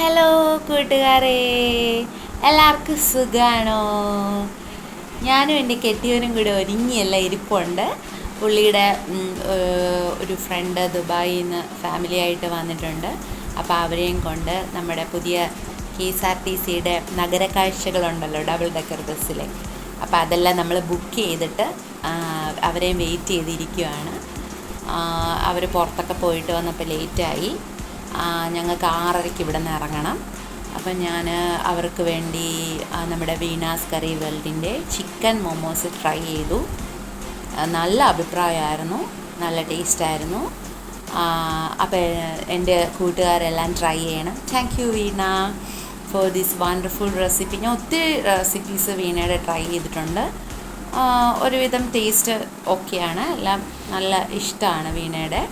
Hello കൂട്ടുകാരെ, എല്ലാവർക്കും സുഖമാണോ? ഞാനും എൻ്റെ കെട്ടിയവനും കൂടെ ഒരുങ്ങിയെല്ലാം ഇരിപ്പുണ്ട്. പുള്ളിയുടെ ഒരു ഫ്രണ്ട് ദുബായിൽ നിന്ന് ഫാമിലിയായിട്ട് വന്നിട്ടുണ്ട്. അപ്പോൾ അവരെയും കൊണ്ട് നമ്മുടെ പുതിയ KSRTCയുടെ നഗരക്കാഴ്ചകളുണ്ടല്ലോ, ഡബിൾ ഡെക്കർ ബസ്സിലെ, അപ്പോൾ അതെല്ലാം നമ്മൾ ബുക്ക് ചെയ്തിട്ട് അവരെയും വെയിറ്റ് ചെയ്തിരിക്കുകയാണ്. അവർ പുറത്തൊക്കെ പോയിട്ട് വന്നപ്പോൾ ലേറ്റായി. ഞങ്ങൾക്ക് 6:30 ഇവിടെ നിന്ന് ഇറങ്ങണം. അപ്പം ഞാൻ അവർക്ക് വേണ്ടി നമ്മുടെ വീണാസ് കറി വേൾഡിൻ്റെ ചിക്കൻ മൊമോസ് ട്രൈ ചെയ്തു. നല്ല അഭിപ്രായമായിരുന്നു, നല്ല ടേസ്റ്റായിരുന്നു. അപ്പോൾ എൻ്റെ കൂട്ടുകാരെല്ലാം ട്രൈ ചെയ്യണം. Thank you Veena for this wonderful recipe. ഞാൻ ഒത്തിരി റെസിപ്പീസ് വീണയുടെ ട്രൈ ചെയ്തിട്ടുണ്ട്. ഒരുവിധം ടേസ്റ്റ് ഓക്കെയാണ്, എല്ലാം നല്ല ഇഷ്ടമാണ് വീണയുടെ.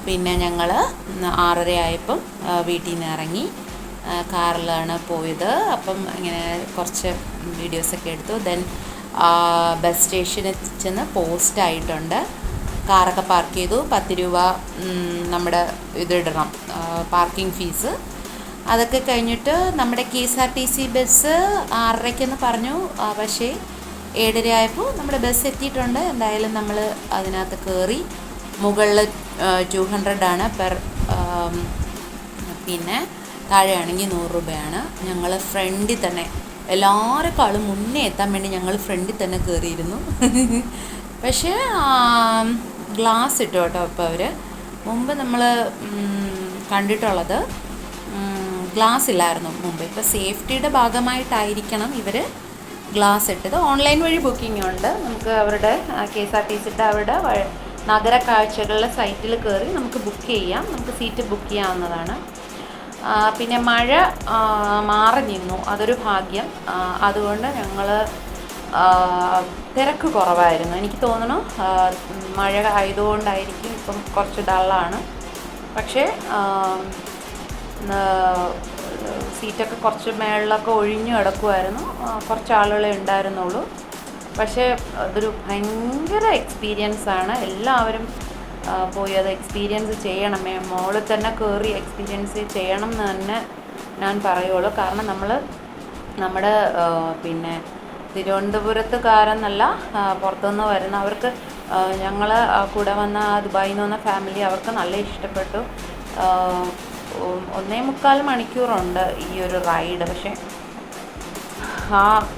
പിന്നെ ഞങ്ങൾ 6:30 ആയപ്പം വീട്ടിൽ നിന്ന് ഇറങ്ങി കാറിലാണ് പോയത്. അപ്പം ഇങ്ങനെ കുറച്ച് വീഡിയോസൊക്കെ എടുത്തു. ദെൻ ബസ് സ്റ്റേഷനിൽ ചെന്ന് പോസ്റ്റായിട്ടുണ്ട്. കാറൊക്കെ പാർക്ക് ചെയ്തു. 10 രൂപ നമ്മുടെ ഇതിടണം, പാർക്കിംഗ് ഫീസ്. അതൊക്കെ കഴിഞ്ഞിട്ട് നമ്മുടെ KSRTC ബസ് 6:30 പറഞ്ഞു. പക്ഷേ 7:30 ആയപ്പോൾ നമ്മുടെ ബസ് എത്തിയിട്ടുണ്ട്. എന്തായാലും നമ്മൾ അതിനകത്ത് കയറി. മുകളിൽ 200 ആണ് പെർ, പിന്നെ താഴെയാണെങ്കിൽ 100 രൂപയാണ്. ഞങ്ങൾ ഫ്രണ്ടിൽ തന്നെ, എല്ലാവരെക്കാളും മുന്നേ എത്താൻ വേണ്ടി ഞങ്ങൾ ഫ്രണ്ടിൽ തന്നെ കയറിയിരുന്നു. പക്ഷേ ഗ്ലാസ് ഇട്ടു കേട്ടോ. ഇപ്പോൾ അവർ മുമ്പ് നമ്മൾ കണ്ടിട്ടുള്ളത് ഗ്ലാസ് ഇല്ലായിരുന്നു മുമ്പ്. ഇപ്പോൾ സേഫ്റ്റിയുടെ ഭാഗമായിട്ടായിരിക്കണം ഇവർ ഗ്ലാസ് ഇട്ടത്. ഓൺലൈൻ വഴി ബുക്കിംഗ് ഉണ്ട്. നമുക്ക് അവരുടെ KSRTCയുടെ അവരുടെ നഗര കാഴ്ചകളുടെ സൈറ്റിൽ കയറി നമുക്ക് ബുക്ക് ചെയ്യാം. നമുക്ക് സീറ്റ് ബുക്ക് ചെയ്യാവുന്നതാണ്. പിന്നെ മഴ മാറി നിന്നു, അതൊരു ഭാഗ്യം. അതുകൊണ്ട് ഞങ്ങൾ തിരക്ക് കുറവായിരുന്നു. എനിക്ക് തോന്നുന്നു മഴ ആയതുകൊണ്ടായിരിക്കും ഇപ്പം കുറച്ച് ഡള്ളാണ്. പക്ഷേ സീറ്റൊക്കെ കുറച്ച് മേളിലൊക്കെ ഒഴിഞ്ഞു കിടക്കുമായിരുന്നു. കുറച്ച് ആളുകളെ ഉണ്ടായിരുന്നുള്ളൂ. പക്ഷേ അതൊരു ഭയങ്കര എക്സ്പീരിയൻസാണ്. എല്ലാവരും പോയി അത് എക്സ്പീരിയൻസ് ചെയ്യണമേ. മോളിൽ തന്നെ കയറി എക്സ്പീരിയൻസ് ചെയ്യണം എന്ന് തന്നെ ഞാൻ പറയുള്ളൂ. കാരണം നമ്മുടെ പിന്നെ തിരുവനന്തപുരത്തുകാരെന്നല്ല, പുറത്തുനിന്ന് വരുന്നവർക്ക്, ഞങ്ങൾ കൂടെ വന്ന ദുബായിൽ നിന്ന് വന്ന ഫാമിലി, അവർക്ക് നല്ല ഇഷ്ടപ്പെട്ടു. 1.25 മണിക്കൂറുണ്ട് ഈ ഒരു റൈഡ്. പക്ഷേ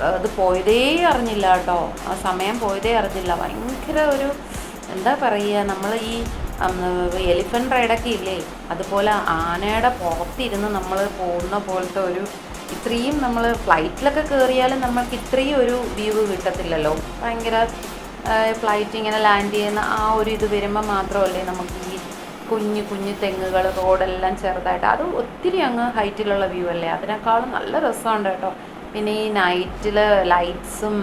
അത് പോയതേ അറിഞ്ഞില്ല കേട്ടോ. ആ സമയം പോയതേ അറിഞ്ഞില്ല. ഭയങ്കര ഒരു എന്താ പറയുക, നമ്മൾ ഈ എലിഫൻറ്റ് റൈഡൊക്കെ ഇല്ലേ, അതുപോലെ ആനയുടെ പുറത്തിരുന്ന് നമ്മൾ പോകുന്ന പോലത്തെ ഒരു, ഇത്രയും നമ്മൾ ഫ്ലൈറ്റിലൊക്കെ കയറിയാലും നമ്മൾക്ക് ഇത്രയും ഒരു വ്യൂ കിട്ടത്തില്ലല്ലോ. ഭയങ്കര ഫ്ലൈറ്റ് ഇങ്ങനെ ലാൻഡ് ചെയ്യുന്ന ആ ഒരു ഇത് വരുമ്പോൾ മാത്രമല്ലേ നമുക്ക് ഈ കുഞ്ഞു കുഞ്ഞു തെങ്ങുകൾ, റോഡെല്ലാം ചെറുതായിട്ട്, അത് ഒത്തിരി അങ്ങ് ഹൈറ്റിലുള്ള വ്യൂ അല്ലേ. അതിനേക്കാളും നല്ല രസമുണ്ട് കേട്ടോ. പിന്നെ ഈ നൈറ്റിൽ ലൈറ്റ്സും,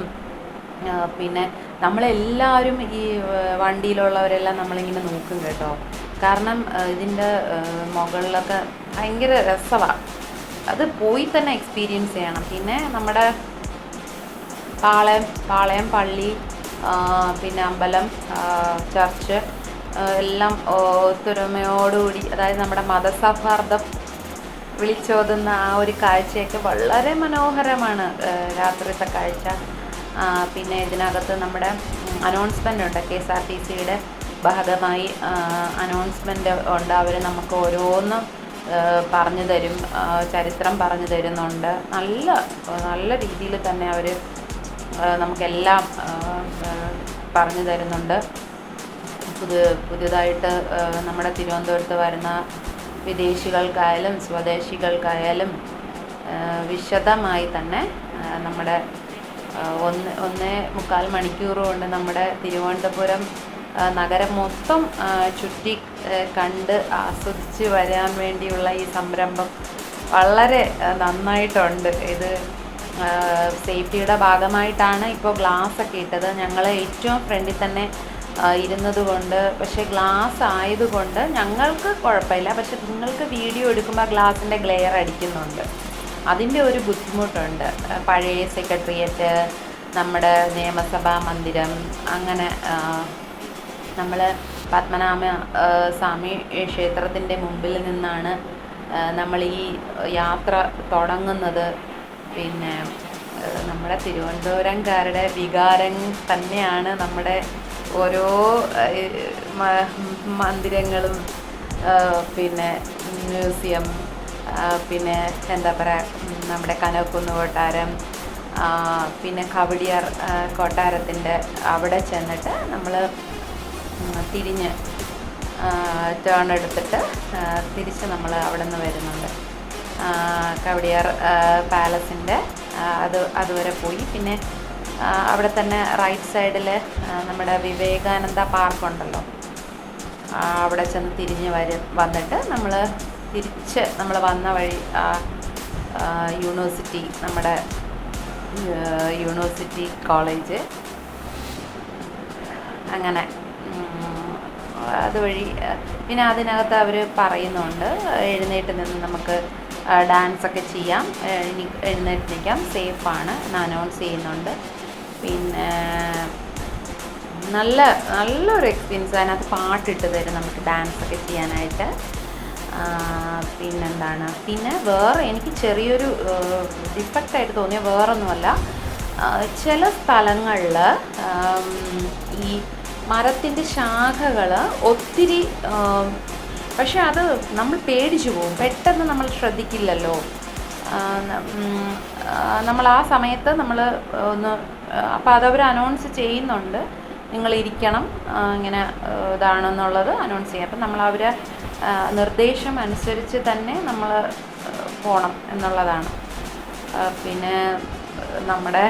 പിന്നെ നമ്മളെല്ലാവരും ഈ വണ്ടിയിലുള്ളവരെല്ലാം നമ്മളിങ്ങനെ നോക്കും കേട്ടോ. കാരണം ഇതിൻ്റെ മുകളിലൊക്കെ ഭയങ്കര രസമാണ്. അത് പോയി തന്നെ എക്സ്പീരിയൻസ് ചെയ്യണം. പിന്നെ നമ്മുടെ പാളയം പള്ളി, പിന്നെ അമ്പലം, ചർച്ച് എല്ലാം ഒത്തൊരുമയോടുകൂടി, അതായത് നമ്മുടെ മതസൗഹാർദ്ദം വിളിച്ചോതുന്ന ആ ഒരു കാഴ്ചയൊക്കെ വളരെ മനോഹരമാണ്, രാത്രിത്തെ കാഴ്ച. പിന്നെ ഇതിനകത്ത് നമ്മുടെ അനൗൺസ്മെൻ്റ് ഉണ്ട്, KSRTCയുടെ ഭാഗമായി അനൗൺസ്മെൻ്റ് ഉണ്ട്. അവർ നമുക്ക് ഓരോന്നും പറഞ്ഞു തരും, ചരിത്രം പറഞ്ഞു തരുന്നുണ്ട്. നല്ല രീതിയിൽ തന്നെ അവർ നമുക്കെല്ലാം പറഞ്ഞു തരുന്നുണ്ട്. പുതിയതായിട്ട് നമ്മുടെ തിരുവനന്തപുരത്ത് വരുന്ന വിദേശികൾക്കായാലും സ്വദേശികൾക്കായാലും വിശദമായി തന്നെ നമ്മുടെ 1.25 മണിക്കൂർ കൊണ്ട് നമ്മുടെ തിരുവനന്തപുരം നഗരം മൊത്തം ചുറ്റി കണ്ട് ആസ്വദിച്ച് വരാൻ വേണ്ടിയുള്ള ഈ സംരംഭം വളരെ നന്നായിട്ടുണ്ട്. ഇത് സേഫ്റ്റിയുടെ ഭാഗമായിട്ടാണ് ഇപ്പോൾ ഗ്ലാസ്സൊക്കെ ഇട്ടത്. ഞങ്ങൾ ഏറ്റവും ഫ്രണ്ടിൽ തന്നെ ഇരുന്നത് കൊണ്ട്. പക്ഷേ ഗ്ലാസ് ആയതുകൊണ്ട് ഞങ്ങൾക്ക് കുഴപ്പമില്ല. പക്ഷെ നിങ്ങൾക്ക് വീഡിയോ എടുക്കുമ്പോൾ ഗ്ലാസിൻ്റെ ഗ്ലെയർ അടിക്കുന്നുണ്ട്, അതിൻ്റെ ഒരു ബുദ്ധിമുട്ടുണ്ട്. പഴയ സെക്രട്ടേറിയറ്റ്, നമ്മുടെ നിയമസഭാ മന്ദിരം, അങ്ങനെ നമ്മൾ പത്മനാഭ സ്വാമി ക്ഷേത്രത്തിൻ്റെ മുമ്പിൽ നിന്നാണ് നമ്മൾ ഈ യാത്ര തുടങ്ങുന്നത് പിന്നെ നമ്മുടെ തിരുവനന്തപുരംകാരുടെ വികാരം തന്നെയാണ് നമ്മുടെ ഓരോ മന്ദിരങ്ങളും, പിന്നെ മ്യൂസിയം, പിന്നെ എന്താ പറയുക നമ്മുടെ കനകക്കുന്ന് കൊട്ടാരം, പിന്നെ കവടിയാർ കൊട്ടാരത്തിൻ്റെ അവിടെ ചെന്നിട്ട് നമ്മൾ തിരിഞ്ഞ് ടേൺ എടുത്തിട്ട് തിരിച്ച് നമ്മൾ അവിടെ നിന്ന് വരുന്നുണ്ട്. കവടിയാർ പാലസിൻ്റെ അതുവരെ പോയി. പിന്നെ അവിടെ തന്നെ റൈറ്റ് സൈഡിൽ നമ്മുടെ വിവേകാനന്ദ പാർക്കുണ്ടല്ലോ, അവിടെ ചെന്ന് തിരിഞ്ഞ് വന്നിട്ട് നമ്മൾ തിരിച്ച് നമ്മൾ വന്ന വഴി യൂണിവേഴ്സിറ്റി, നമ്മുടെ യൂണിവേഴ്സിറ്റി കോളേജ്, അങ്ങനെ അതുവഴി. പിന്നെ അതിനകത്ത് അവർ പറയുന്നുണ്ട് എഴുന്നേറ്റ് നിന്ന് നമുക്ക് ഡാൻസൊക്കെ ചെയ്യാം, എഴുന്നേറ്റ് നിൽക്കാം, സേഫാണ് എന്ന് അനൗൺസ് ചെയ്യുന്നുണ്ട്. പിന്നെ നല്ലൊരു എക്സ്പീരിയൻസ്. അതിനകത്ത് പാട്ടിട്ട് തരും നമുക്ക് ഡാൻസൊക്കെ ചെയ്യാനായിട്ട്. പിന്നെന്താണ്, പിന്നെ വേറെ എനിക്ക് ചെറിയൊരു ഡിഫക്റ്റായിട്ട് തോന്നിയ വേറൊന്നുമല്ല, ചില സ്ഥലങ്ങളിൽ ഈ മരത്തിൻ്റെ ശാഖകൾ ഒത്തിരി, പക്ഷെ അത് നമ്മൾ പേടിച്ചു പോകും, പെട്ടെന്ന് നമ്മൾ ശ്രദ്ധിക്കില്ലല്ലോ. നമ്മൾ ആ സമയത്ത് നമ്മൾ ഒന്ന്, അപ്പോൾ അതവർ അനൗൺസ് ചെയ്യുന്നുണ്ട്, നിങ്ങളിരിക്കണം, ഇങ്ങനെ ഇതാണെന്നുള്ളത് അനൗൺസ് ചെയ്യും. അപ്പം നമ്മൾ അവരെ നിർദ്ദേശം അനുസരിച്ച് തന്നെ നമ്മൾ പോകണം എന്നുള്ളതാണ്. പിന്നെ നമ്മുടെ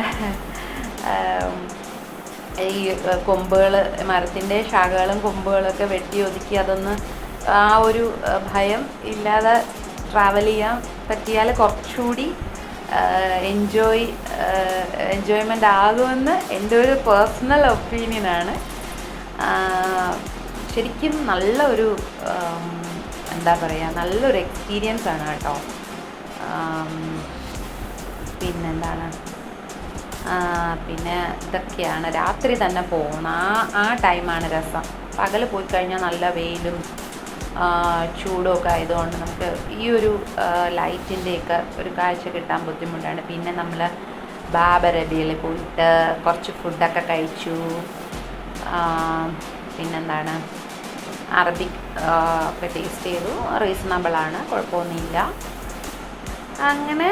ഈ കൊമ്പുകൾ, മരത്തിൻ്റെ ശാഖകളും കൊമ്പുകളൊക്കെ വെട്ടി ഒതുക്കി അതൊന്ന് ആ ഒരു ഭയം ഇല്ലാതെ ട്രാവൽ ചെയ്യാൻ പറ്റിയാൽ കുറച്ചുകൂടി എൻജോയ്മെൻ്റ് ആകുമെന്ന് എൻ്റെ ഒരു പേഴ്സണൽ ഒപ്പീനിയനാണ്. ശരിക്കും നല്ലൊരു എന്താ പറയുക, നല്ലൊരു എക്സ്പീരിയൻസ് ആണ് കേട്ടോ. പിന്നെന്താണ്, പിന്നെ ഇതൊക്കെയാണ്. രാത്രി തന്നെ പോകണം, ആ ടൈമാണ് രസം. പകൽ പോയി കഴിഞ്ഞാൽ നല്ല വെയിലും ചൂടും ഒക്കെ ആയതുകൊണ്ട് നമുക്ക് ഈ ഒരു ലൈറ്റിൻ്റെയൊക്കെ ഒരു കാഴ്ച കിട്ടാൻ ബുദ്ധിമുട്ടാണ്. പിന്നെ നമ്മൾ ബാബരബിയിൽ പോയിട്ട് കുറച്ച് ഫുഡൊക്കെ കഴിച്ചു. പിന്നെന്താണ്, അറബിക് ഒക്കെ ടേസ്റ്റ് ചെയ്തു, റീസണബിളാണ്, കുഴപ്പമൊന്നുമില്ല. അങ്ങനെ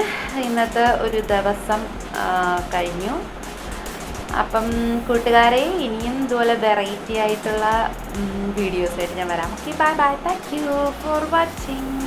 ഇന്നത്തെ ഒരു ദിവസം കഴിഞ്ഞു. അപ്പം കൂട്ടുകാരെ, ഇനിയും ഇതുപോലെ വെറൈറ്റി ആയിട്ടുള്ള വീഡിയോസായിട്ട് ഞാൻ വരാം. Okay, bye bye, thank you for watching.